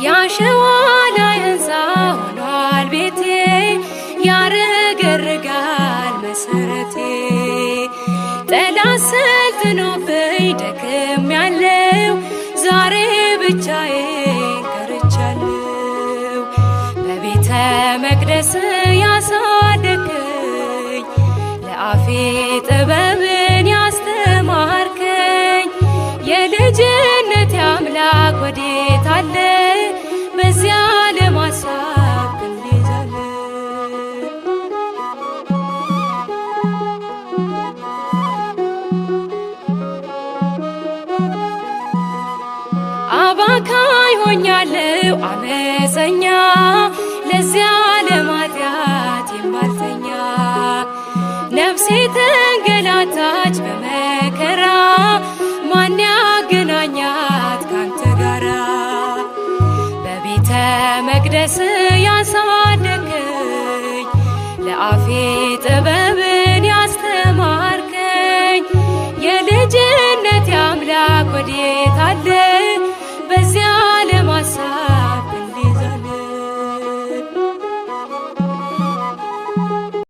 ያሸዋ ላይ ሕንፃ ሆኗል ቤቴ ያረገርጋል መሰረቴ። ጠላት ሰልጥኖብኝ ደክሜያለሁ ዛሬ ብቻዬን ቀርቻለሁ። በቤተ መቅደስ ያሳደግከኝ ለአፌ ጥበብን ያስተማርከኝ የልጅነት አምላክ ወዴት አለ? በዚያ ለማሳብ ክንዴዛለ አባካኝ ሆኛለሁ አመፀኛ ለዚያ ለማጥያት የማልተኛ ነፍሴ ተንገላታች በመከራ ማን ያገናኛት ካንተ ጋራ? በቤተ መቅደስ ያሳደግከኝ ለአፌ ጥበብን ያስተማርከኝ የልጅነት አምላክ ወዴት